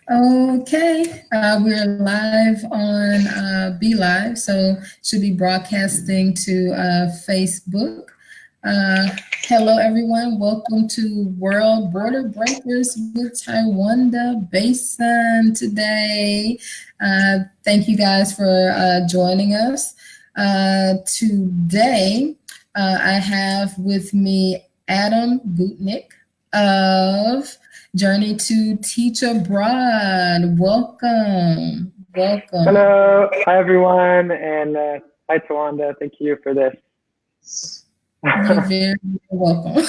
Okay, we're live on Be Live, so should be broadcasting to Facebook. Uh, Hello, everyone. Welcome to World Border Breakers with Taiwanda Bason today. Thank you guys for joining us. Today, I have with me Adam Gootnick of Journey to Teach Abroad. Welcome. Welcome. Hello. Hi, everyone. And hi, Taiwanda. Thank you for this. You're very welcome.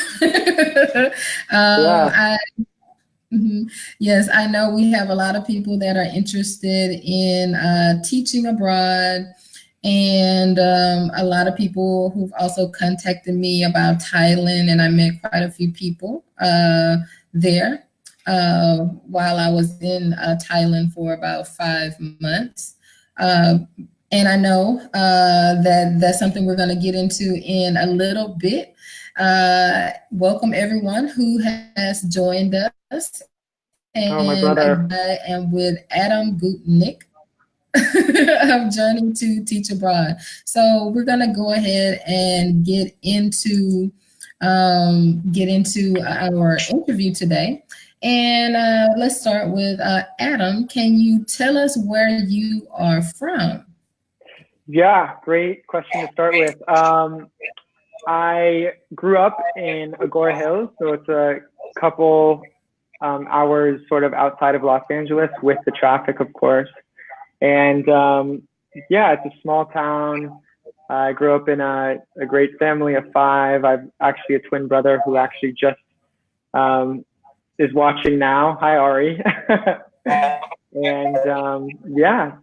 Yeah. Yes, I know we have a lot of people that are interested in teaching abroad, and a lot of people who've also contacted me about Thailand, and I met quite a few people there while I was in Thailand for about 5 months. And I know that that's something we're going to get into in a little bit. Welcome everyone who has joined us. And my brother. I am with Adam Gootnick of Journey to Teach Abroad. So we're going to go ahead and get into our interview today. And let's start with Adam. Can you tell us where you are from? Yeah, great question to start with. I grew up in Agora Hills, so it's a couple hours sort of outside of Los Angeles with the traffic, of course. And yeah, it's a small town. I grew up in a great family of 5. I've actually a twin brother who actually just is watching now. Hi, Ari. And yeah.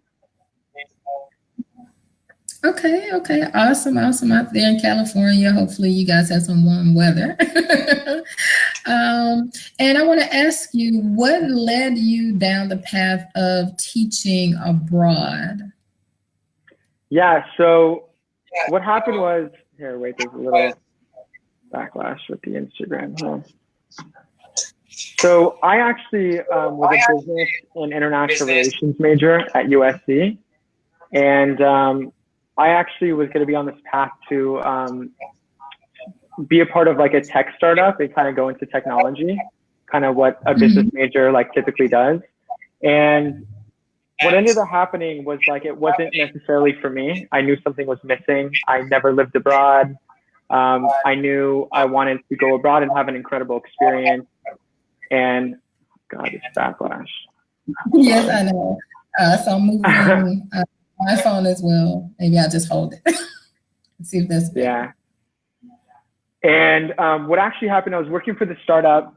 Okay, awesome out there in California. Hopefully you guys have some warm weather. And I want to ask you, what led you down the path of teaching abroad? Yeah, so what happened was, here, wait, there's a little backlash with the Instagram. So I actually was a business and international relations major at USC. And I actually was going to be on this path to be a part of like a tech startup and kind of go into technology, kind of what a business major like typically does. And what ended up happening was like, it wasn't necessarily for me. I knew something was missing. I never lived abroad. I knew I wanted to go abroad and have an incredible experience. And God, it's backlash. Yes, I know. So I'm moving my phone as well. Maybe I'll just hold it. Let's see if that's better. Yeah. And what actually happened, I was working for the startup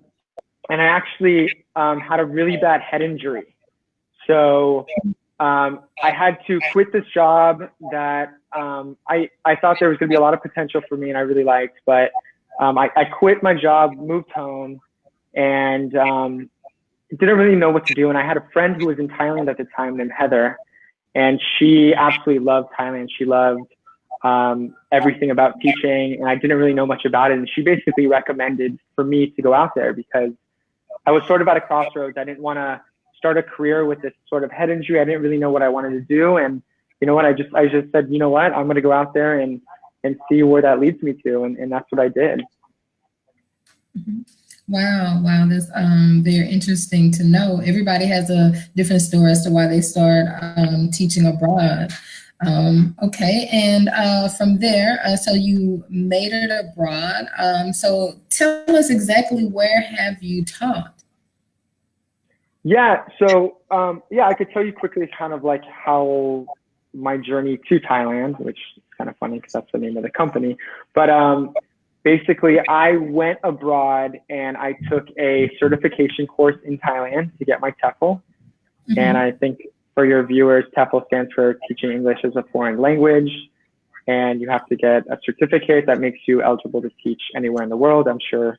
and I actually had a really bad head injury. So I had to quit this job that I thought there was going to be a lot of potential for me and I really liked, but I quit my job, moved home, and didn't really know what to do. And I had a friend who was in Thailand at the time named Heather, and she absolutely loved Thailand. She loved everything about teaching, and I didn't really know much about it. And she basically recommended for me to go out there because I was sort of at a crossroads. I didn't want to start a career with this sort of head injury. I didn't really know what I wanted to do. And you know what, I just said, you know what, I'm going to go out there and see where that leads me to. And that's what I did. Mm-hmm. Wow, that's very interesting to know. Everybody has a different story as to why they start teaching abroad. Okay, and from there, so you made it abroad. So tell us exactly where have you taught? Yeah, so yeah, I could tell you quickly kind of like how my journey to Thailand, which is kind of funny because that's the name of the company, but basically, I went abroad and I took a certification course in Thailand to get my TEFL. Mm-hmm. And I think for your viewers, TEFL stands for Teaching English as a Foreign Language. And you have to get a certificate that makes you eligible to teach anywhere in the world. I'm sure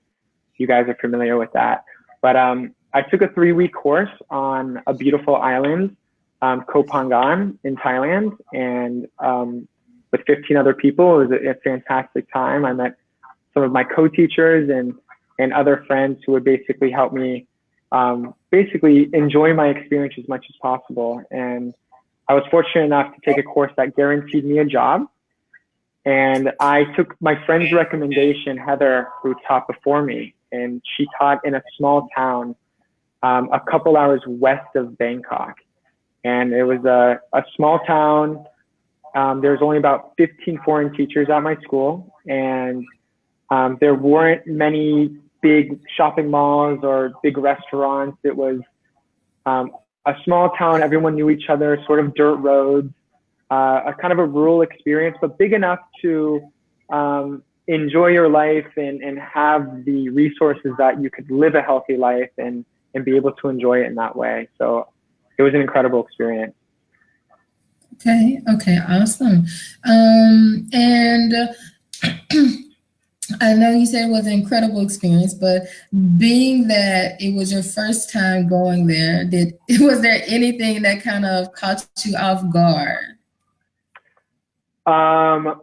you guys are familiar with that. But I took a 3-week course on a beautiful island, Koh Phangan in Thailand. And with 15 other people, it was a fantastic time. I met some of my co-teachers and other friends who would basically help me basically enjoy my experience as much as possible. And I was fortunate enough to take a course that guaranteed me a job. And I took my friend's recommendation, Heather, who taught before me, and she taught in a small town a couple hours west of Bangkok. And it was a small town. There's only about 15 foreign teachers at my school, and there weren't many big shopping malls or big restaurants. It was a small town. Everyone knew each other, sort of dirt roads, a kind of a rural experience, but big enough to enjoy your life and have the resources that you could live a healthy life and be able to enjoy it in that way. So it was an incredible experience. Okay, awesome. And I know you said it was an incredible experience, but being that it was your first time going there, was there anything that kind of caught you off guard? Trying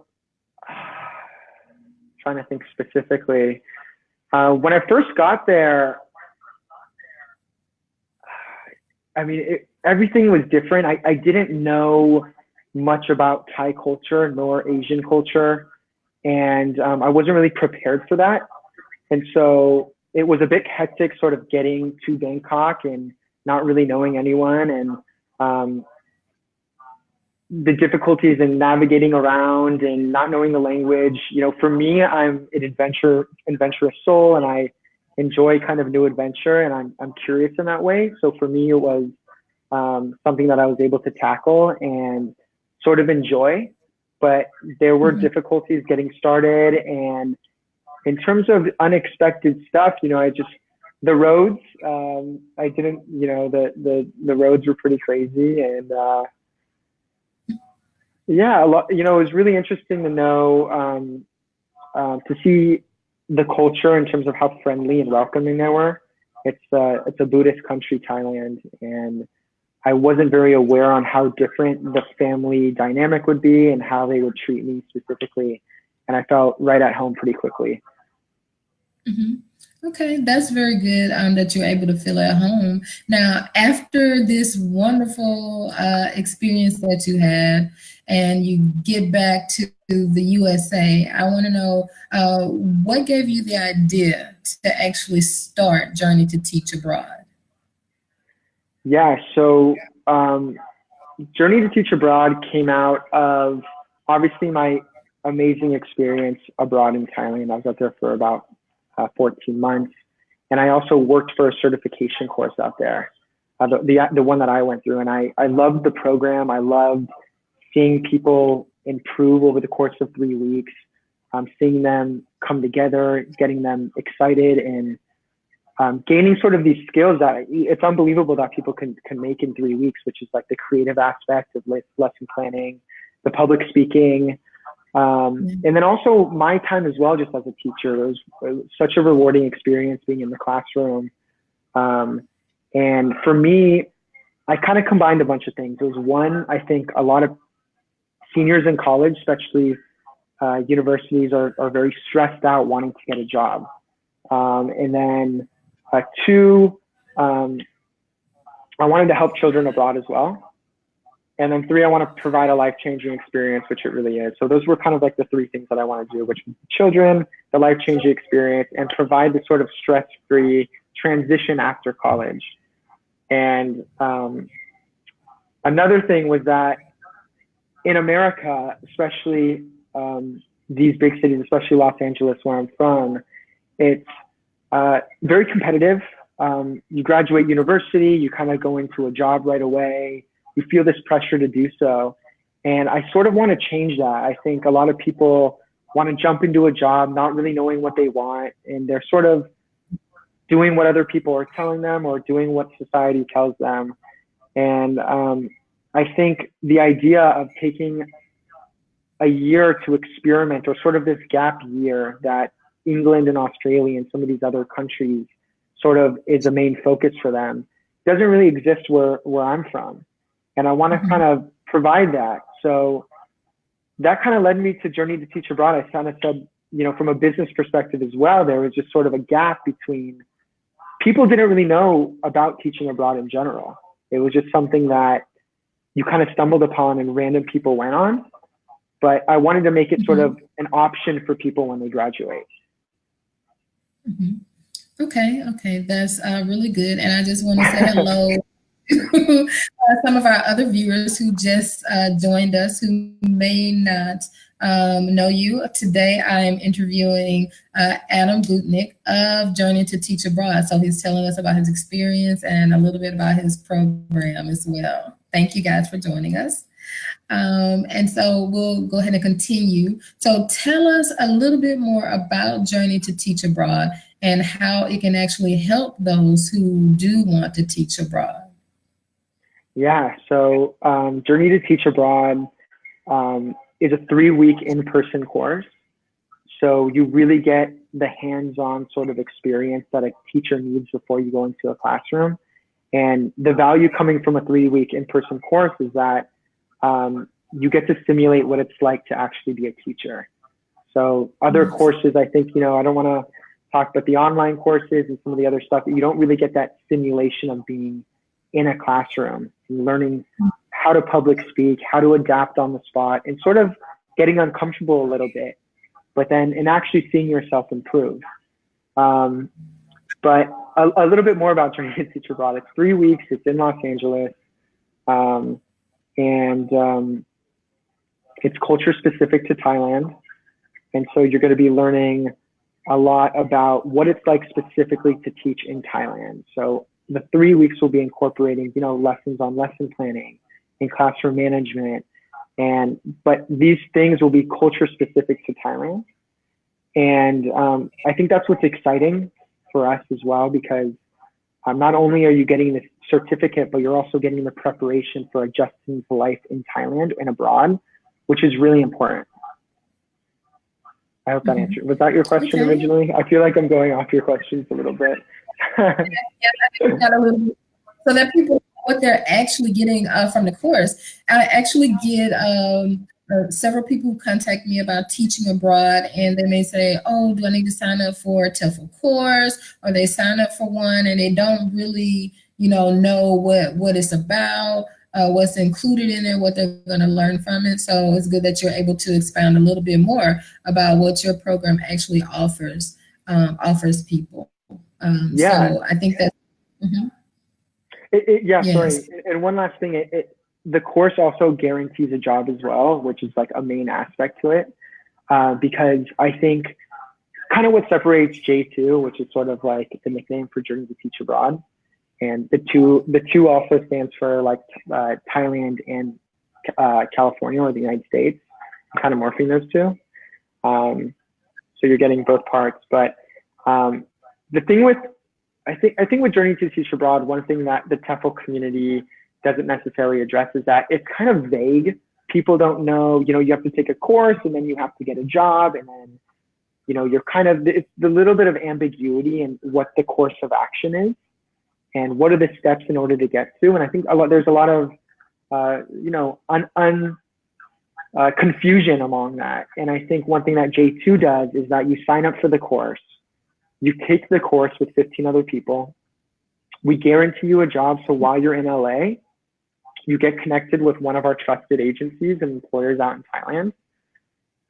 to think specifically. When I first got there, I mean, everything was different. I didn't know much about Thai culture nor Asian culture, and I wasn't really prepared for that. And so it was a bit hectic sort of getting to Bangkok and not really knowing anyone, and the difficulties in navigating around and not knowing the language. You know, for me, I'm an adventurous soul, and I enjoy kind of new adventure, and I'm curious in that way. So for me, it was something that I was able to tackle and sort of enjoy, but there were difficulties getting started. And in terms of unexpected stuff, you know, the roads, I didn't, you know, the roads were pretty crazy, and yeah, you know, it was really interesting to know, to see the culture in terms of how friendly and welcoming they were. It's a Buddhist country, Thailand, and I wasn't very aware on how different the family dynamic would be and how they would treat me specifically. And I felt right at home pretty quickly. Okay, that's very good that you're able to feel at home. Now, after this wonderful experience that you had and you get back to the USA, I want to know what gave you the idea to actually start Journey to Teach Abroad? Yeah, so Journey to Teach Abroad came out of obviously my amazing experience abroad in Thailand. I was out there for about 14 months. And I also worked for a certification course out there, the one that I went through. And I loved the program. I loved seeing people improve over the course of 3 weeks, seeing them come together, getting them excited, and gaining sort of these skills that it's unbelievable that people can make in 3 weeks, which is like the creative aspect of lesson planning, the public speaking, and then also my time as well, just as a teacher. It was such a rewarding experience being in the classroom. And for me, I kind of combined a bunch of things. There was one, I think a lot of seniors in college, especially universities, are very stressed out wanting to get a job. And then two, I wanted to help children abroad as well. And then three, I want to provide a life-changing experience, which it really is. So those were kind of like the three things that I want to do, which was children, the life-changing experience, and provide the sort of stress-free transition after college. And another thing was that in America, especially these big cities, especially Los Angeles, where I'm from, it's very competitive. You graduate university, you kind of go into a job right away. You feel this pressure to do so. And I sort of want to change that. I think a lot of people want to jump into a job not really knowing what they want, and they're sort of doing what other people are telling them or doing what society tells them. And I think the idea of taking a year to experiment, or sort of this gap year that England and Australia and some of these other countries sort of is a main focus for them, doesn't really exist where I'm from. And I want to kind of provide that. So that kind of led me to Journey to Teach Abroad. I kind of said, you know, from a business perspective as well, there was just sort of a gap between people didn't really know about teaching abroad in general. It was just something that you kind of stumbled upon and random people went on. But I wanted to make it sort of an option for people when they graduate. Okay, that's really good. And I just want to say hello to some of our other viewers who just joined us who may not know you. Today I am interviewing Adam Gootnick of Journey to Teach Abroad. So he's telling us about his experience and a little bit about his program as well. Thank you guys for joining us. And so we'll go ahead and continue. So tell us a little bit more about Journey to Teach Abroad and how it can actually help those who do want to teach abroad. Yeah, so Journey to Teach Abroad is a 3-week in-person course. So you really get the hands-on sort of experience that a teacher needs before you go into a classroom. And the value coming from a 3-week in-person course is that you get to simulate what it's like to actually be a teacher. So other courses, I think, I don't want to talk about the online courses and some of the other stuff, you don't really get that simulation of being in a classroom and learning how to public speak, how to adapt on the spot, and sort of getting uncomfortable a little bit, but then and actually seeing yourself improve. But a little bit more about Journey to Teach Abroad. It's 3 weeks. It's in Los Angeles. And it's culture specific to Thailand. And so you're going to be learning a lot about what it's like specifically to teach in Thailand. So the 3 weeks will be incorporating, lessons on lesson planning and classroom management. But these things will be culture specific to Thailand. And I think that's what's exciting for us as well, because not only are you getting this certificate, but you're also getting the preparation for adjusting to life in Thailand and abroad, which is really important. I hope that answered. Was that your question originally? I feel like I'm going off your questions a little bit. I think got a little bit, so that people know what they're actually getting from the course. I actually get several people who contact me about teaching abroad, and they may say, oh, do I need to sign up for a TEFL course? Or they sign up for one and they don't really know what it's about, what's included in it, what they're going to learn from it. So it's good that you're able to expound a little bit more about what your program actually offers people. So I think that. Yes. Sorry. And one last thing, the course also guarantees a job as well, which is like a main aspect to it, because I think kind of what separates J2, which is sort of like the nickname for Journey to Teach Abroad, and the two also stands for like Thailand and California, or the United States. I'm kind of morphing those two, so you're getting both parts. But the thing with I think with Journey to Teach Abroad, one thing that the TEFL community doesn't necessarily address is that it's kind of vague. People don't know, you have to take a course and then you have to get a job, and then, you're kind of, it's the little bit of ambiguity in what the course of action is and what are the steps in order to get to. And I think there's a lot of, confusion among that. And I think one thing that J2 does is that you sign up for the course, you take the course with 15 other people. We guarantee you a job. So while you're in LA, you get connected with one of our trusted agencies and employers out in Thailand,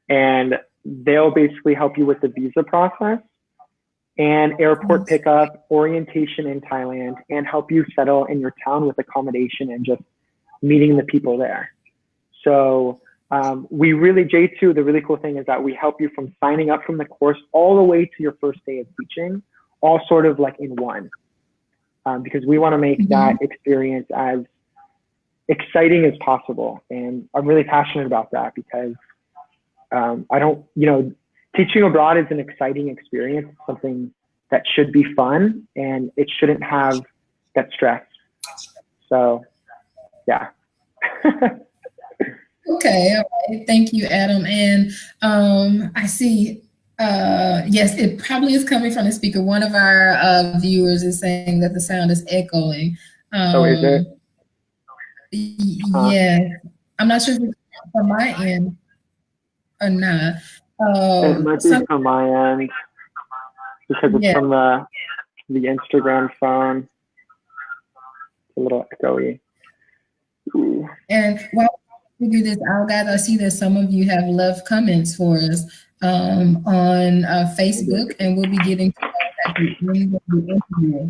and they'll basically help you with the visa process and airport pickup, orientation in Thailand, and help you settle in your town with accommodation and just meeting the people there. So we really, J2, the really cool thing is that we help you from signing up from the course all the way to your first day of teaching, all sort of like in one, because we want to make that experience as exciting as possible. And I'm really passionate about that because teaching abroad is an exciting experience, something that should be fun, and it shouldn't have that stress. So, yeah. Okay, all right. Thank you, Adam. And I see, yes, it probably is coming from the speaker. One of our viewers is saying that the sound is echoing. Is it? Yeah, I'm not sure if it's from my end or not. It might be from my end because it's from the the Instagram phone. It's a little echoey. Ooh. And while we figure this out, guys, I see that some of you have left comments for us on Facebook, and we'll be getting to those at the end of the interview.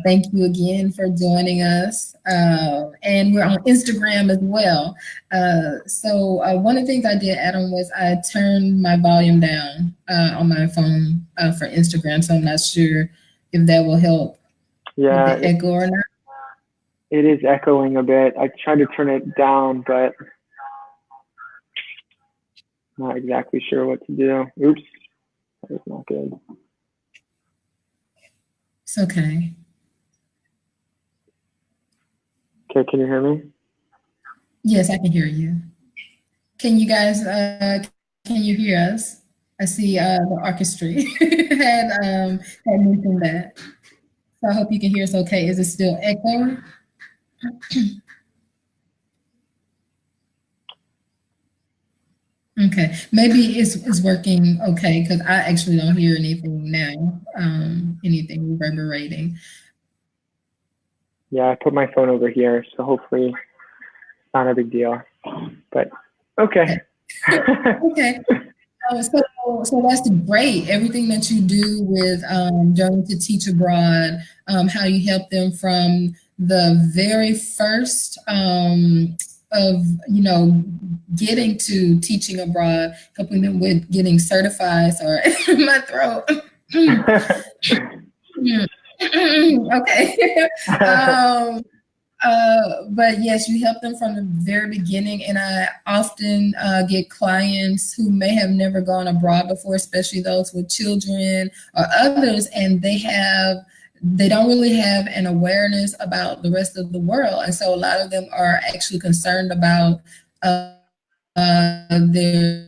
Thank you again for joining us. And we're on Instagram as well. So one of the things I did, Adam, was I turned my volume down on my phone for Instagram. So I'm not sure if that will help with the echo or not. It is echoing a bit. I tried to turn it down, but not exactly sure what to do. Oops, that was not good. It's okay. Okay, can you hear me? Yes, I can hear you. Can you guys, can you hear us? I see the orchestra had mentioned that. So I hope you can hear us okay. Is it still echoing? Okay, maybe it's working okay, because I actually don't hear anything now, anything reverberating. Yeah, I put my phone over here, so hopefully it's not a big deal, but okay. Okay. So that's great. Everything that you do with Journey to Teach Abroad, how you help them from the very first of, you know, getting to teaching abroad, helping them with getting certified, or my throat. Okay. But yes, you help them from the very beginning. And I often get clients who may have never gone abroad before, especially those with children or others, and they don't really have an awareness about the rest of the world. And so a lot of them are actually concerned about their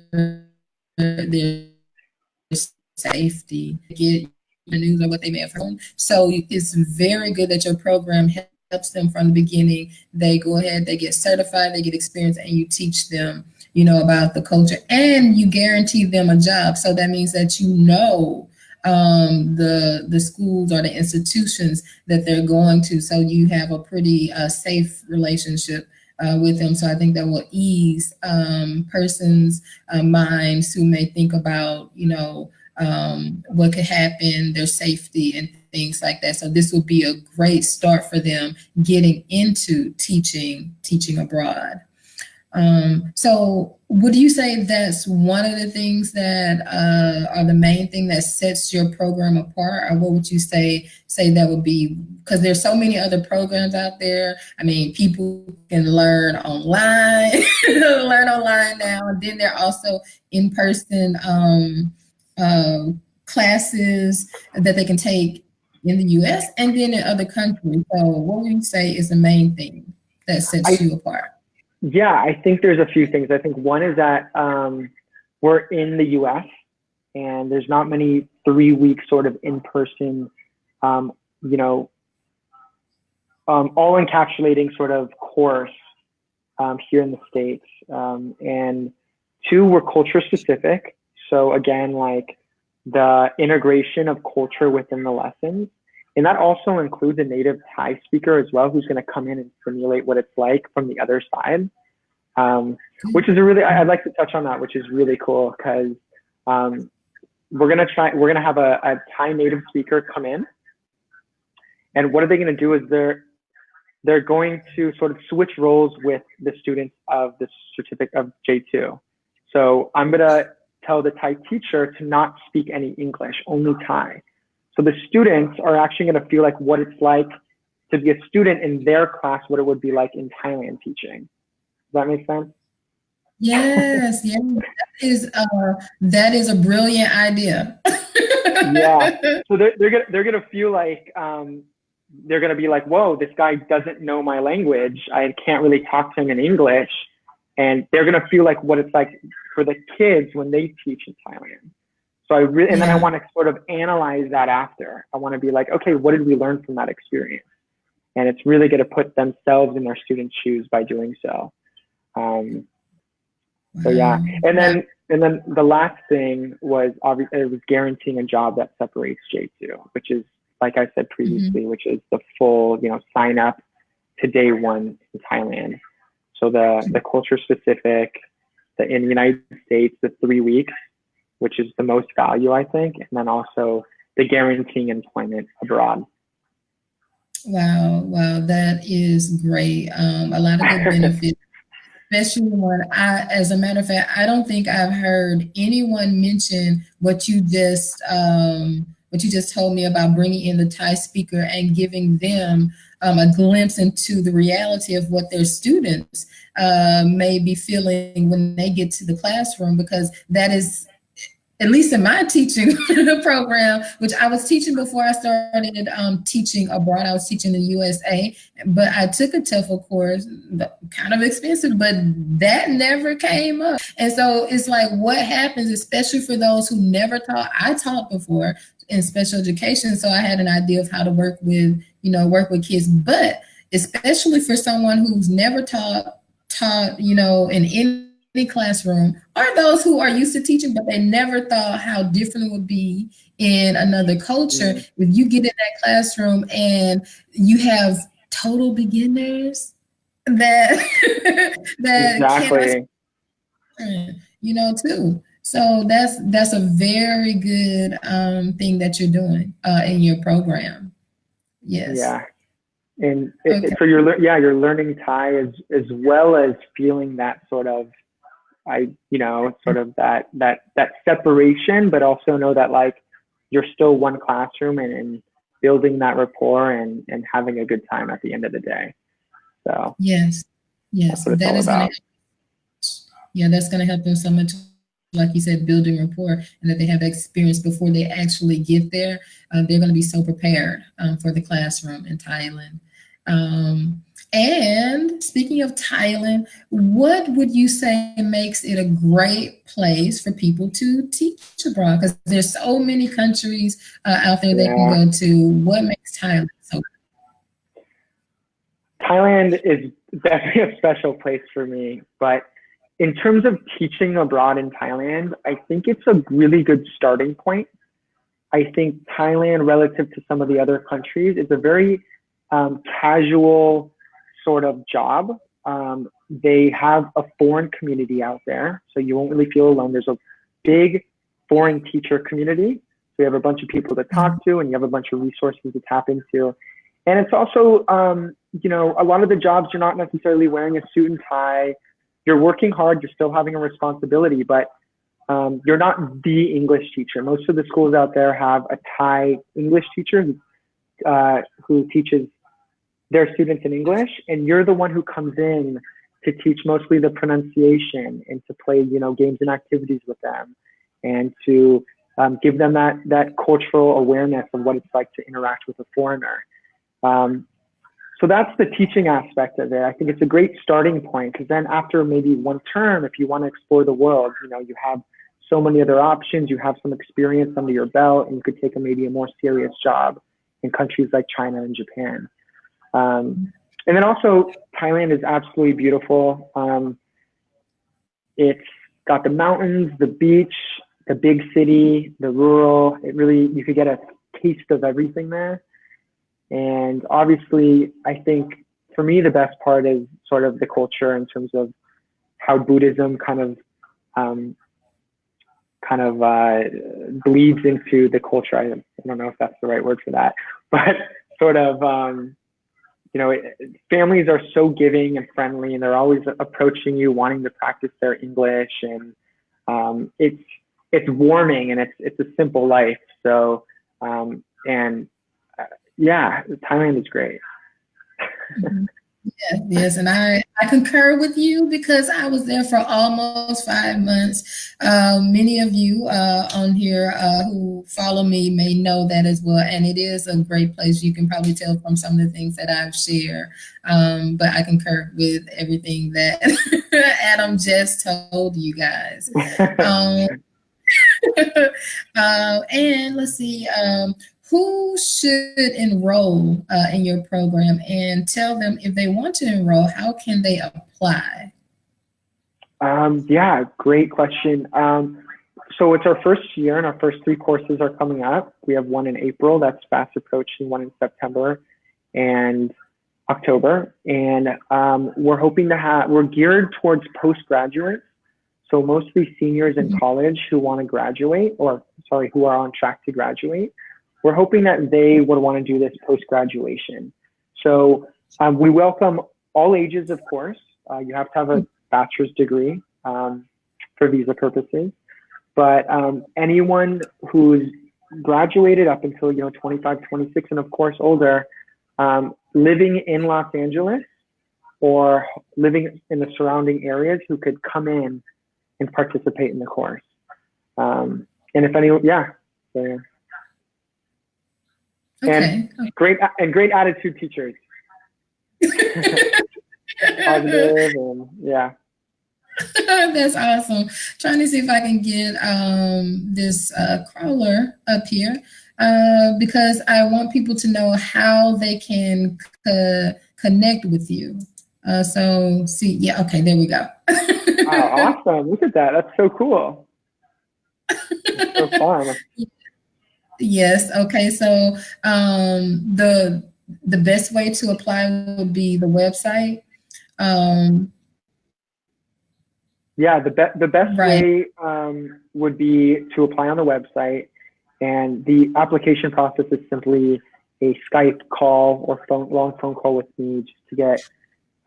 safety, get the news or what they may have heard. So it's very good that your program helps them from the beginning. They go ahead, they get certified, they get experience, and you teach them, you know, about the culture, and you guarantee them a job. So that means that you know the schools or the institutions that they're going to, so you have a pretty safe relationship with them. So I think that will ease persons' minds who may think about, you know, what could happen, their safety and things like that. So this will be a great start for them getting into teaching abroad. So would you say that's one of the things that are the main thing that sets your program apart, or what would you say that would be? Because there's so many other programs out there. I mean, people can learn online, now, and then there are also in-person classes that they can take in the U.S. and then in other countries. So what would you say is the main thing that sets you apart? Yeah, I think there's a few things. I think one is that we're in the US and there's not many 3-week sort of in-person, you know, all encapsulating sort of course here in the States. And 2, we're culture specific. So again, like the integration of culture within the lessons. And that also includes a native Thai speaker as well, who's going to come in and simulate what it's like from the other side, which is I'd like to touch on that, which is really cool, because we're going to have a Thai native speaker come in. And what are they going to do is they're going to sort of switch roles with the students of the certificate of J2. So I'm going to tell the Thai teacher to not speak any English, only Thai. So the students are actually going to feel like what it's like to be a student in their class, what it would be like in Thailand teaching. Does that make sense? Yes, that is a brilliant idea. Yeah. So they're gonna feel like they're gonna be like, whoa, this guy doesn't know my language. I can't really talk to him in English, and they're gonna feel like what it's like for the kids when they teach in Thailand. So and then I want to sort of analyze that after. I want to be like, okay, what did we learn from that experience? And it's really going to put themselves in their students' shoes by doing so. So yeah, and then the last thing was obviously it was guaranteeing a job that separates J2, which is like I said previously, which is the full, sign up to day one in Thailand. So the culture specific, in the United States, the 3 weeks, which is the most value, I think, and then also the guaranteeing employment abroad. Wow, that is great. A lot of good benefits, especially when as a matter of fact, I don't think I've heard anyone mention what you just told me about bringing in the Thai speaker and giving them a glimpse into the reality of what their students may be feeling when they get to the classroom, because that is, at least in my teaching program, which I was teaching before I started teaching abroad. I was teaching in the USA, but I took a TEFL course, kind of expensive, but that never came up. And so it's like, what happens, especially for those who never taught. I taught before in special education, so I had an idea of how to work with kids, but especially for someone who's never taught, in any classroom, or those who are used to teaching, but they never thought how different it would be in another culture. If you get in that classroom and you have total beginners that exactly. Too. So that's a very good thing that you're doing in your program. Yes. Yeah. And so you're learning Thai as well as feeling that sort of, that separation, but also know that like you're still one classroom and building that rapport and having a good time at the end of the day. So yes, that's going to help them so much. Like you said, building rapport, and that they have experience before they actually get there. They're going to be so prepared for the classroom in Thailand. And speaking of Thailand, what would you say makes it a great place for people to teach abroad? Because there's so many countries out there they can go to. What makes Thailand so great? Thailand is definitely a special place for me, but in terms of teaching abroad in Thailand, I think it's a really good starting point. I think Thailand, relative to some of the other countries, is a very casual sort of job. They have a foreign community out there, so you won't really feel alone. There's a big foreign teacher community. So you have a bunch of people to talk to, and you have a bunch of resources to tap into. And it's also, a lot of the jobs, you're not necessarily wearing a suit and tie. You're working hard, you're still having a responsibility, but you're not the English teacher. Most of the schools out there have a Thai English teacher who teaches their students in English, and you're the one who comes in to teach mostly the pronunciation and to play, games and activities with them, and to give them that cultural awareness of what it's like to interact with a foreigner. So that's the teaching aspect of it. I think it's a great starting point, because then after maybe one term, if you want to explore the world, you have so many other options, you have some experience under your belt, and you could take maybe a more serious job in countries like China and Japan. And then also Thailand is absolutely beautiful. It's got the mountains, the beach, the big city, the rural. You could get a taste of everything there. And obviously, I think for me, the best part is sort of the culture in terms of how Buddhism kind of bleeds into the culture. I don't know if that's the right word for that, but sort of, families are so giving and friendly, and they're always approaching you, wanting to practice their English, and it's warming, and it's a simple life. So, Thailand is great. Yes, and I concur with you, because I was there for almost 5 months. Many of you on here who follow me may know that as well, and it is a great place. You can probably tell from some of the things that I've shared, but I concur with everything that Adam just told you guys. And let's see. Who should enroll in your program, and tell them if they want to enroll, how can they apply? Great question. So it's our first year, and our first 3 courses are coming up. We have one in April that's fast approaching, one in September and October. And we're hoping to have, we're geared towards postgraduates. So mostly seniors in college who want to graduate, or sorry, who are on track to graduate. We're hoping that they would want to do this post-graduation. So we welcome all ages, of course. You have to have a bachelor's degree for visa purposes. But anyone who's graduated up until 25, 26, and of course older, living in Los Angeles or living in the surrounding areas who could come in and participate in the course. And if anyone, yeah. So, Okay. And great attitude teachers. Positive and yeah. That's awesome. Trying to see if I can get this crawler up here because I want people to know how they can connect with you. So see, yeah, okay, there we go. Oh, awesome. Look at that. That's so cool. That's so fun. Yes. Okay. So the best way to apply would be the website. Yeah, the best right. way would be to apply on the website, and the application process is simply a Skype call or long phone call with me just to get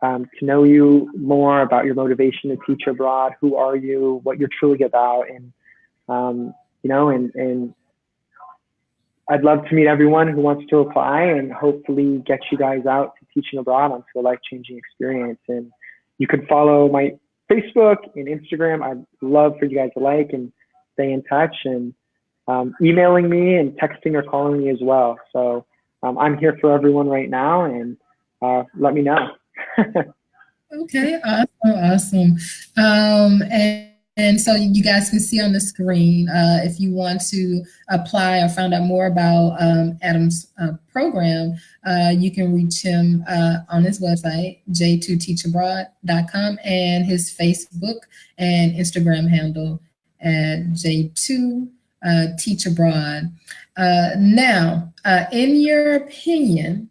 to know you more about your motivation to teach abroad. Who are you? What you're truly about, and and I'd love to meet everyone who wants to apply and hopefully get you guys out to teaching abroad onto a life-changing experience. And you can follow my Facebook and Instagram. I'd love for you guys to like and stay in touch, and emailing me and texting or calling me as well. So I'm here for everyone right now, and let me know. Okay, awesome. And so you guys can see on the screen, if you want to apply or find out more about Adam's program, you can reach him on his website, j2teachabroad.com, and his Facebook and Instagram handle at j2teachabroad. Now, in your opinion,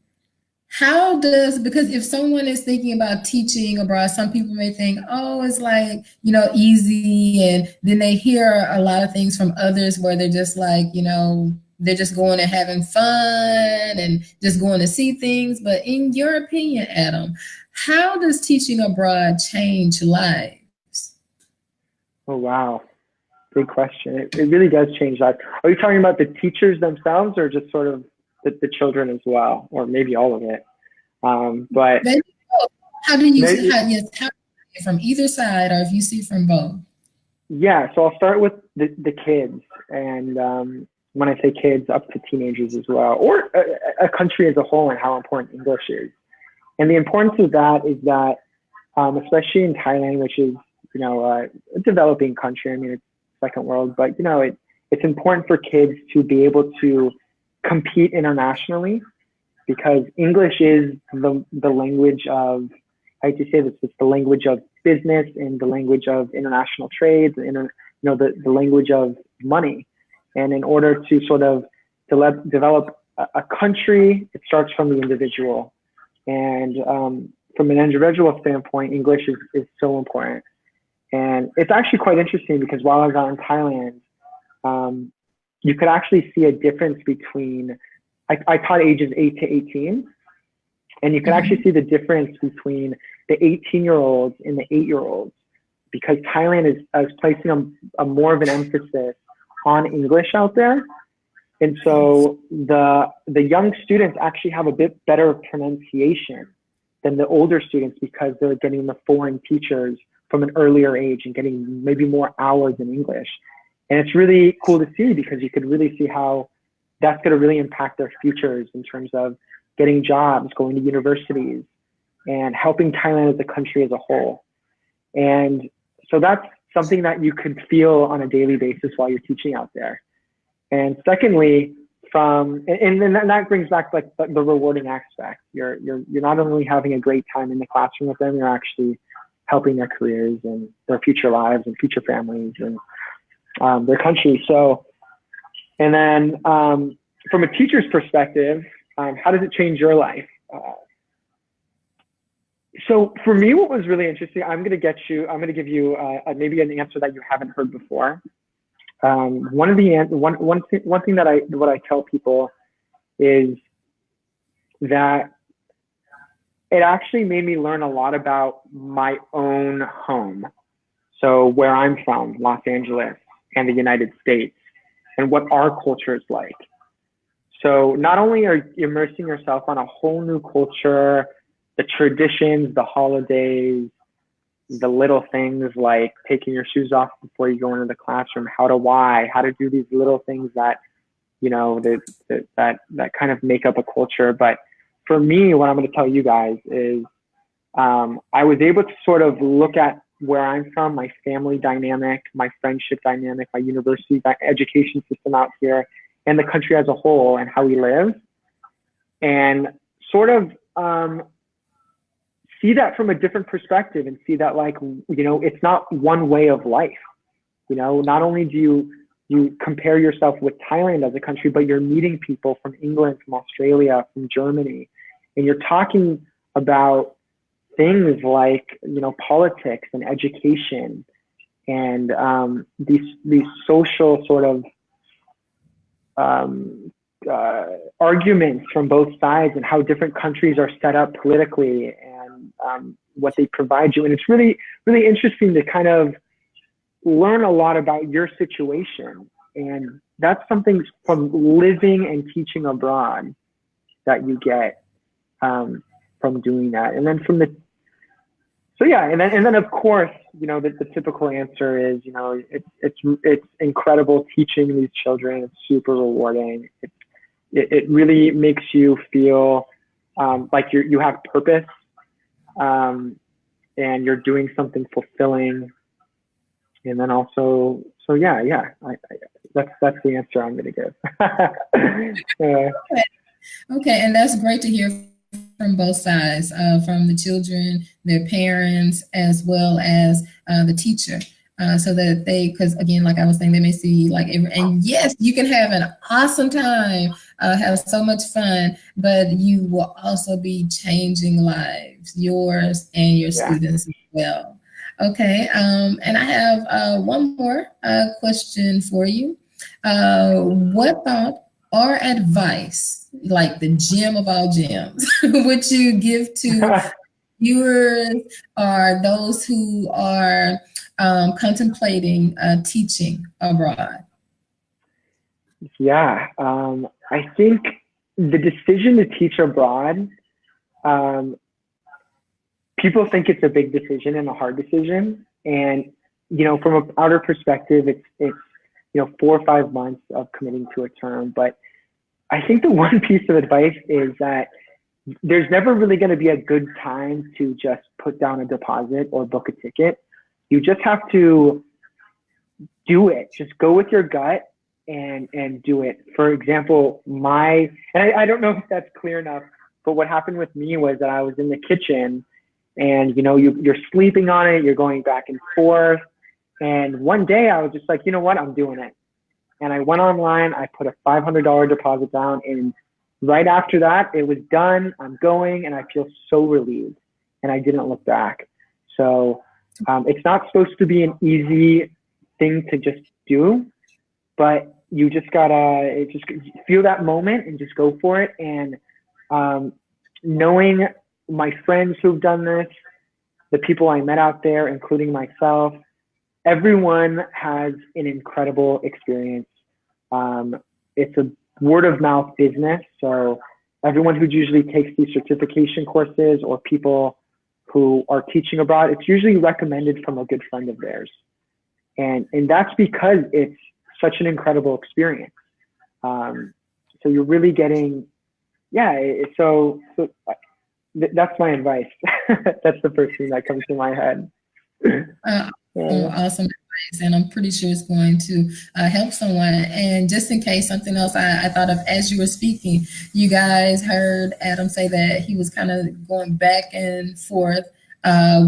how does, because if someone is thinking about teaching abroad, some people may think, oh, it's like, easy. And then they hear a lot of things from others where they're just like, they're just going and having fun and just going to see things. But in your opinion, Adam, how does teaching abroad change lives? Oh, wow. Good question. It really does change lives. Are you talking about the teachers themselves or just sort of the children as well, or maybe all of it? But maybe how do you see from either side, or if you see from both? Yeah, so I'll start with the kids, and when I say kids, up to teenagers as well, or a country as a whole, and how important English is. And the importance of that is that, especially in Thailand, which is a developing country. I mean, it's second world, but it's important for kids to be able to compete internationally, because English is the language of, I hate to say this, it's the language of business and the language of international trade, the language of money. And in order to sort of develop a country, it starts from the individual. And from an individual standpoint, English is so important. And it's actually quite interesting, because while I was out in Thailand, you could actually see a difference between, I taught ages 8 to 18, and you could actually see the difference between the 18-year-olds and the 8-year-olds, because Thailand is placing a more of an emphasis on English out there. And so the young students actually have a bit better pronunciation than the older students, because they're getting the foreign teachers from an earlier age and getting maybe more hours in English. And it's really cool to see, because you could really see how that's going to really impact their futures in terms of getting jobs, going to universities, and helping Thailand as a country as a whole. And so that's something that you could feel on a daily basis while you're teaching out there. And secondly, and then that brings back like the rewarding aspect. You're not only having a great time in the classroom with them, you're actually helping their careers and their future lives and future families. And their country. So, and then from a teacher's perspective, how does it change your life? So for me, what was really interesting, I'm going to give you maybe an answer that you haven't heard before. One thing that I tell people is that it actually made me learn a lot about my own home. So where I'm from, Los Angeles and the United States, and what our culture is like. So not only are you immersing yourself on a whole new culture, the traditions, the holidays, the little things like taking your shoes off before you go into the classroom, how to do these little things that, you know, that kind of make up a culture. But for me, what I'm going to tell you guys is I was able to sort of look at where I'm from, my family dynamic, my friendship dynamic, my university education system out here, and the country as a whole and how we live, and sort of see that from a different perspective and see that, like, you know, it's not one way of life. You know, not only do you compare yourself with Thailand as a country, but you're meeting people from England, from Australia, from Germany, and you're talking about things like, you know, politics and education and these social sort of arguments from both sides and how different countries are set up politically and what they provide you. And it's really, really interesting to kind of learn a lot about your situation. And that's something from living and teaching abroad that you get from doing that. And then and then of course, you know, the typical answer is, you know, it's incredible teaching these children. It's super rewarding. It really makes you feel like you have purpose, and you're doing something fulfilling. And then also, so that's the answer I'm going to give. Okay, and that's great to hear from both sides, from the children, their parents, as well as the teacher, so that because again, like I was saying, they may see like, and yes, you can have an awesome time, have so much fun, but you will also be changing lives, yours and your students as well. Okay, and I have one more question for you. What thought or advice, like the gem of all gems, would you give to viewers or those who are contemplating teaching abroad? Yeah, I think the decision to teach abroad, people think it's a big decision and a hard decision. And, you know, from an outer perspective, it's you know, 4 or 5 months of committing to a term. But I think the one piece of advice is that there's never really going to be a good time to just put down a deposit or book a ticket. You just have to do it. Just go with your gut and do it. For example, I don't know if that's clear enough, but what happened with me was that I was in the kitchen and, you know, you're sleeping on it, you're going back and forth. And one day I was just like, you know what, I'm doing it. And I went online, I put a $500 deposit down, and right after that, it was done. I'm going, and I feel so relieved, and I didn't look back. So it's not supposed to be an easy thing to just do, but you just gotta just feel that moment and just go for it. And knowing my friends who've done this, the people I met out there, including myself, everyone has an incredible experience. It's a word of mouth business. So everyone who usually takes these certification courses or people who are teaching abroad, it's usually recommended from a good friend of theirs. And that's because it's such an incredible experience. So you're really getting, so that's my advice. That's the first thing that comes to my head. Awesome advice, and I'm pretty sure it's going to help someone. And just in case, something else I thought of as you were speaking, you guys heard Adam say that he was kind of going back and forth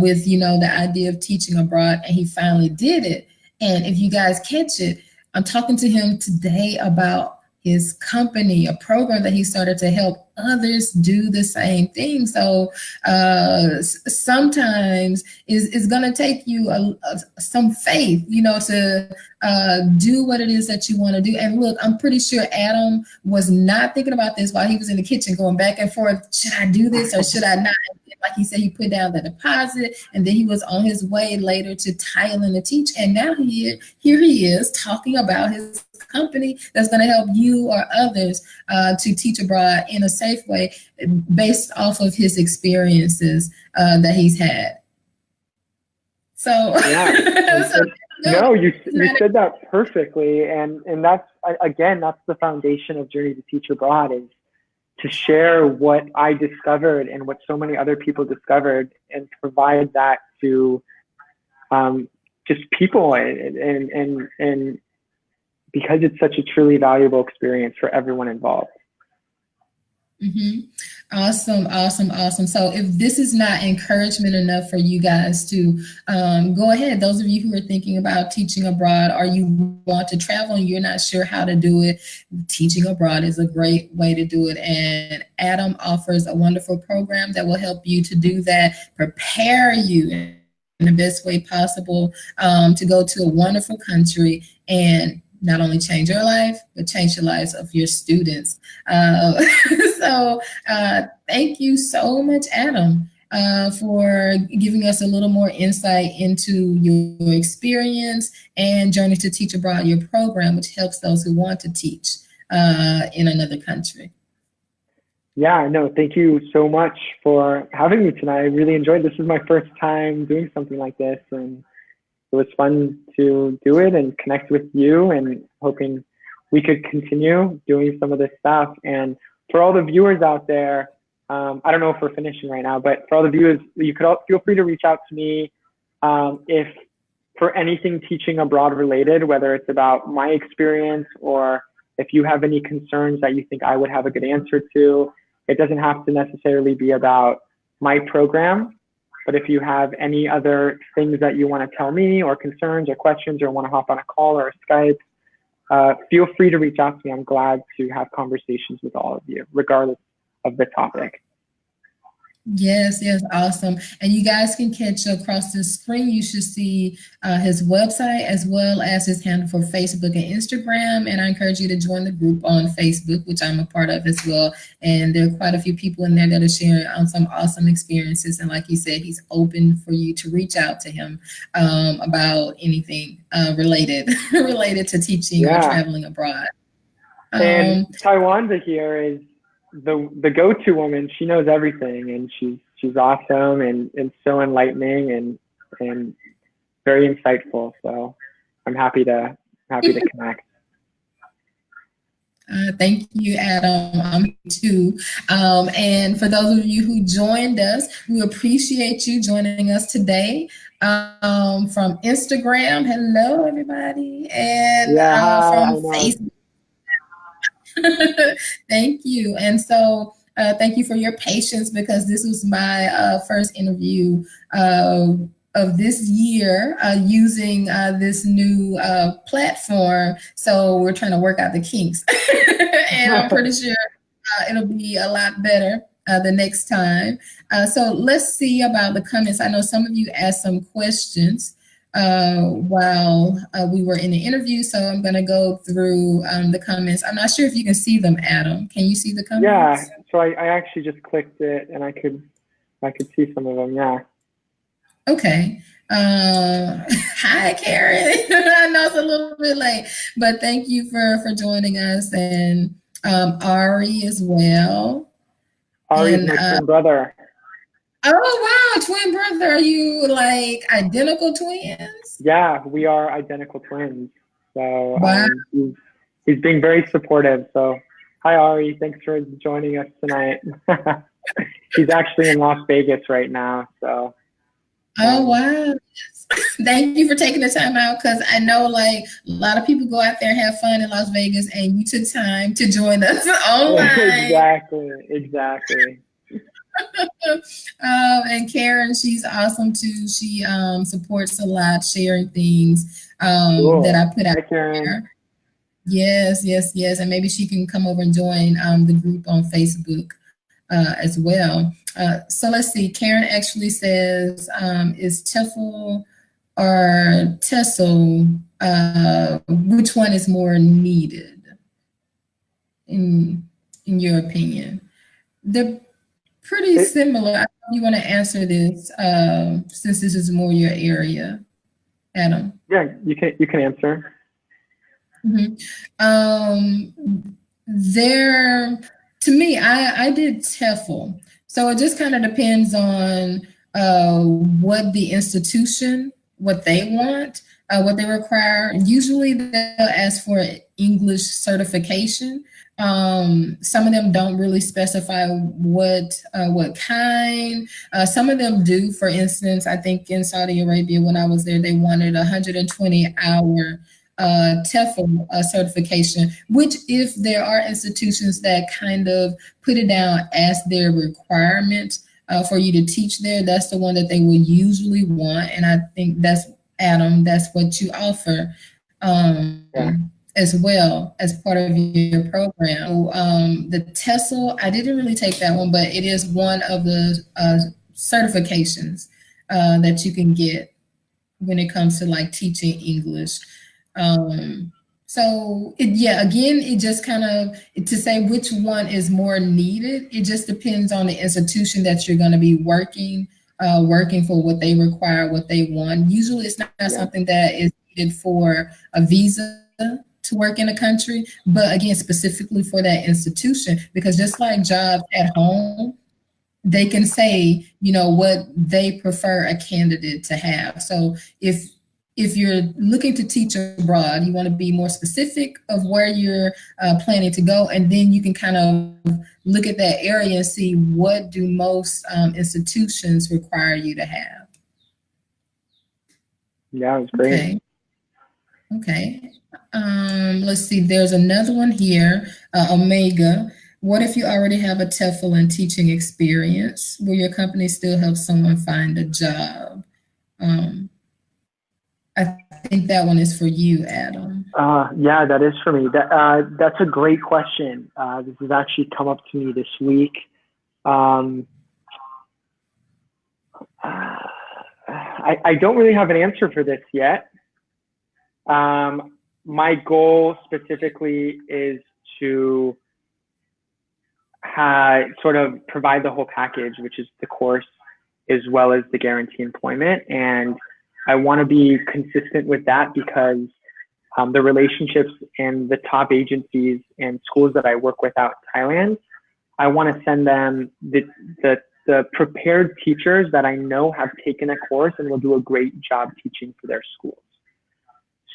with, you know, the idea of teaching abroad, and he finally did it. And if you guys catch it, I'm talking to him today about his company, a program that he started to help others do the same thing. So sometimes it's going to take you some faith, to do what it is that you want to do. And look, I'm pretty sure Adam was not thinking about this while he was in the kitchen going back and forth. Should I do this or should I not? Like he said, he put down the deposit, and then he was on his way later to Thailand to teach. And now here he is talking about his company that's going to help you or others to teach abroad in a safe way based off of his experiences that he's had. So, yeah. No, you said that perfectly. And that's, again, that's the foundation of Journey to Teach Abroad, is to share what I discovered and what so many other people discovered, and provide that to just people, and because it's such a truly valuable experience for everyone involved. Mm-hmm. Awesome. So if this is not encouragement enough for you guys to go ahead, those of you who are thinking about teaching abroad, or you want to travel and you're not sure how to do it, teaching abroad is a great way to do it. And Adam offers a wonderful program that will help you to do that, prepare you in the best way possible to go to a wonderful country and not only change your life, but change the lives of your students. So thank you so much, Adam, for giving us a little more insight into your experience and Journey to Teach Abroad, your program, which helps those who want to teach in another country. Yeah, no, thank you so much for having me tonight. I really enjoyed this. This is my first time doing something like this, and it was fun to do it and connect with you, and hoping we could continue doing some of this stuff. And for all the viewers out there, I don't know if we're finishing right now, but for all the viewers, you could all feel free to reach out to me if for anything teaching abroad related, whether it's about my experience or if you have any concerns that you think I would have a good answer to. It doesn't have to necessarily be about my program, but if you have any other things that you want to tell me, or concerns or questions, or want to hop on a call or a Skype, feel free to reach out to me. I'm glad to have conversations with all of you, regardless of the topic. Yes, awesome. And you guys can catch across the screen, you should see his website as well as his handle for Facebook and Instagram. And I encourage you to join the group on Facebook, which I'm a part of as well. And there are quite a few people in there that are sharing on some awesome experiences. And like you said, he's open for you to reach out to him about anything related to teaching or traveling abroad. And Taiwanda here is the go-to woman. She knows everything, and she's awesome and so enlightening and very insightful. So I'm happy to connect. Thank you, Adam. I'm too. And for those of you who joined us, we appreciate you joining us today from Instagram. Hello, everybody. And from Facebook. Thank you. And so thank you for your patience, because this was my first interview of this year using this new platform. So we're trying to work out the kinks. And I'm pretty sure it'll be a lot better the next time. So let's see about the comments. I know some of you asked some questions while we were in the interview. So I'm going to go through the comments. I'm not sure if you can see them, Adam. Can you see the comments? Yeah, so I actually just clicked it and I could see some of them, yeah. Okay. Hi, Karen. I know it's a little bit late, but thank you for joining us. And Ari as well. Ari's my twin brother. Oh, wow, twin brother. Are you like identical twins? Yeah, we are identical twins. So wow. He's being very supportive. So hi, Ari. Thanks for joining us tonight. He's actually in Las Vegas right now. So. Oh, wow. Thank you for taking the time out, because I know like a lot of people go out there and have fun in Las Vegas, and you took time to join us online. Exactly. And Karen, she's awesome too. She supports a lot, sharing things Cool. that I put out Hi, Karen. there. Yes, yes, yes. And maybe she can come over and join the group on Facebook as well. So let's see. Karen actually says, is TEFL or TESOL, which one is more needed in your opinion? They're pretty similar. I know you want to answer this since this is more your area, Adam. Yeah, you can answer. There, to me, I did TEFL, so it just kind of depends on what the institution, what they want, what they require. Usually, they'll ask for English certification. Some of them don't really specify what kind. Some of them do. For instance, I think in Saudi Arabia, when I was there, they wanted 120-hour TEFL certification, which if there are institutions that kind of put it down as their requirement for you to teach there, that's the one that they would usually want. And I think that's, Adam, that's what you offer as well as part of your program. So, the TESOL, I didn't really take that one, but it is one of the certifications that you can get when it comes to like teaching English. So again, it just kind of, to say which one is more needed, it just depends on the institution that you're going to be working for, what they require, what they want. Usually it's not something that is needed for a visa to work in a country, but again, specifically for that institution, because just like jobs at home, they can say, what they prefer a candidate to have. So if you're looking to teach abroad, you want to be more specific of where you're planning to go, and then you can kind of look at that area and see what do most institutions require you to have. Yeah, it was great. Okay. Let's see. There's another one here, Omega. What if you already have a TEFL and teaching experience? Will your company still help someone find a job? I think that one is for you, Adam. Yeah, that is for me. That's a great question. This has actually come up to me this week. I don't really have an answer for this yet. My goal specifically is to sort of provide the whole package, which is the course as well as the guarantee employment. And I want to be consistent with that because the relationships and the top agencies and schools that I work with out in Thailand, I want to send them the prepared teachers that I know have taken a course and will do a great job teaching for their schools.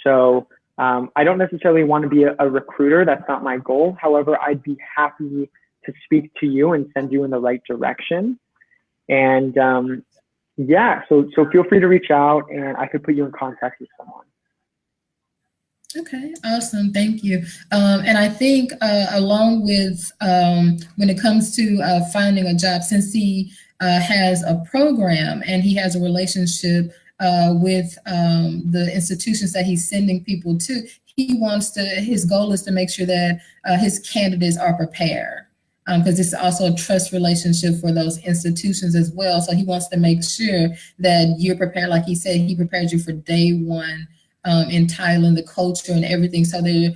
So I don't necessarily want to be a recruiter. That's not my goal. However, I'd be happy to speak to you and send you in the right direction. And yeah, so feel free to reach out and I could put you in contact with someone. Okay, awesome. Thank you. And I think along with when it comes to finding a job, since he has a program and he has a relationship with the institutions that he's sending people to, his goal is to make sure that his candidates are prepared. Because it's also a trust relationship for those institutions as well. So he wants to make sure that you're prepared. Like he said, he prepared you for day one in Thailand, the culture and everything. So there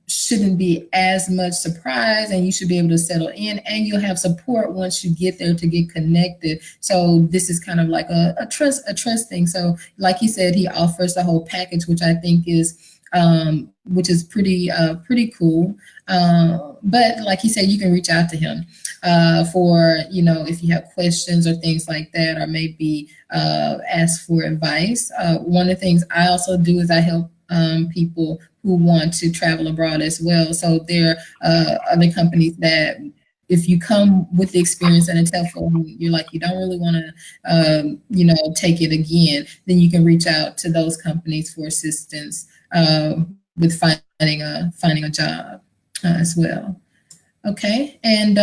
shouldn't be as much surprise and you should be able to settle in and you'll have support once you get there to get connected. So this is kind of like a trust thing. So like he said, he offers the whole package, which I think is pretty cool. But like he said, you can reach out to him for, if you have questions or things like that, or maybe ask for advice. One of the things I also do is I help people who want to travel abroad as well. So there are other companies that if you come with the experience and a TEFL, you're like, you don't really want to, take it again, then you can reach out to those companies for assistance with finding a job as well. Okay. And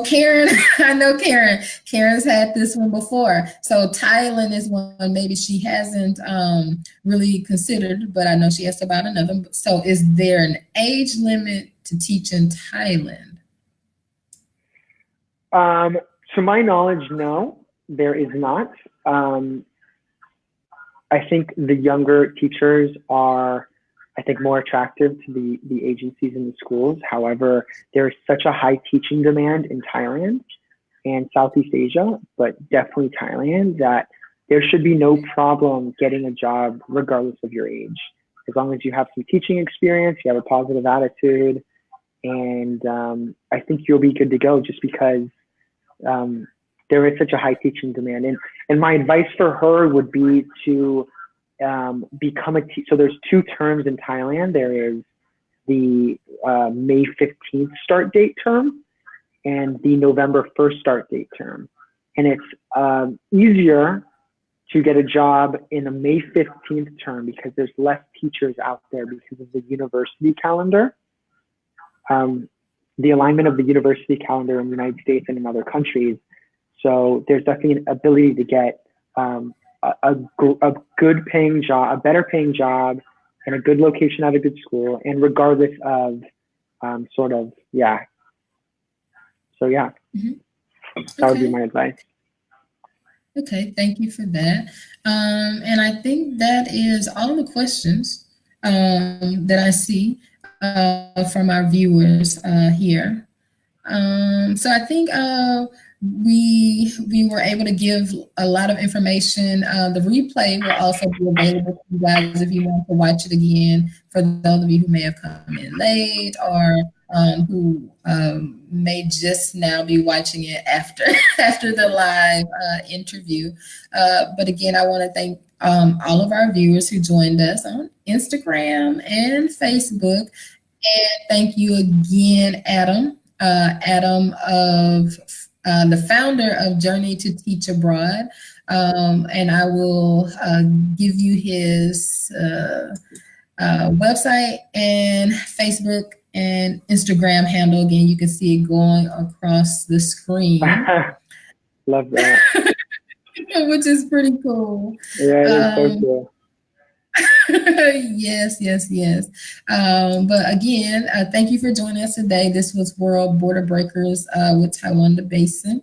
Karen, I know Karen. Karen's had this one before. So Thailand is one maybe she hasn't really considered, but I know she asked about another. So is there an age limit to teach in Thailand? To my knowledge, no, there is not. I think the younger teachers are, I think, more attractive to the agencies and the schools. However, there is such a high teaching demand in Thailand and Southeast Asia, but definitely Thailand, that there should be no problem getting a job regardless of your age. As long as you have some teaching experience, you have a positive attitude, and I think you'll be good to go, just because there is such a high teaching demand. And my advice for her would be to become a teacher. So there's two terms in Thailand. There is the May 15th start date term and the November 1st start date term. And it's easier to get a job in a May 15th term because there's less teachers out there because of the university calendar. The alignment of the university calendar in the United States and in other countries. So there's definitely an ability to get a good paying job, a better paying job, in a good location at a good school, and regardless of yeah. So yeah, that would be my advice. Okay, thank you for that. And I think that is all the questions that I see from our viewers here. So I think we were able to give a lot of information. The replay will also be available to you guys if you want to watch it again, for those of you who may have come in late or who may just now be watching it after the live interview. But again, I want to thank all of our viewers who joined us on Instagram and Facebook. And thank you again, Adam. Adam, of the founder of Journey to Teach Abroad. And I will give you his website and Facebook and Instagram handle. Again, you can see it going across the screen. Love that. Which is pretty cool. Yeah, it's so cool. Yes. But again, thank you for joining us today. This was World Border Breakers with Taiwanda Bason.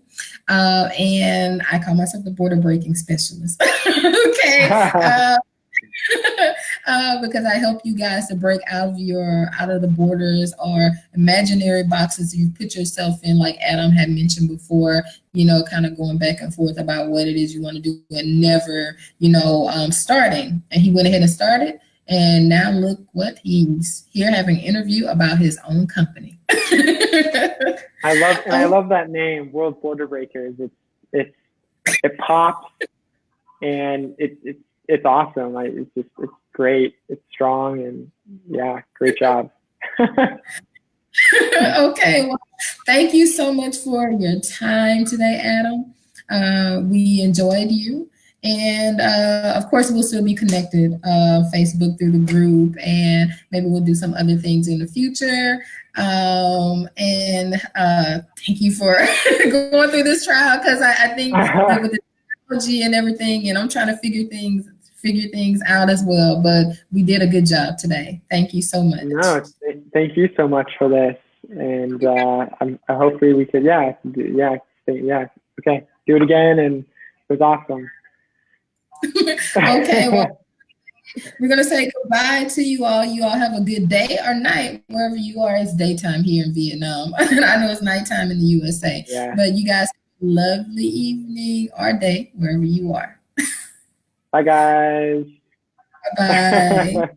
And I call myself the border breaking specialist. Okay. Because I help you guys to break out of the borders or imaginary boxes you put yourself in, like Adam had mentioned before, kind of going back and forth about what it is you want to do and never, starting. And he went ahead and started. And now look what he's here having an interview about his own company. I love that name, World Border Breakers. It pops, and it's awesome. It's great. It's strong, and yeah, great job. Okay, well, thank you so much for your time today, Adam. We enjoyed you. And of course, we'll still be connected, Facebook through the group, and maybe we'll do some other things in the future. And thank you for going through this trial, because I think with the technology and everything, and I'm trying to figure things out as well. But we did a good job today. Thank you so much. No, thank you so much for this, and hopefully we could, okay, do it again, and it was awesome. Okay, well, we're going to say goodbye to you all. You all have a good day or night, wherever you are. It's daytime here in Vietnam. I know it's nighttime in the USA, but you guys have a lovely evening or day, wherever you are. Bye, guys. Bye-bye.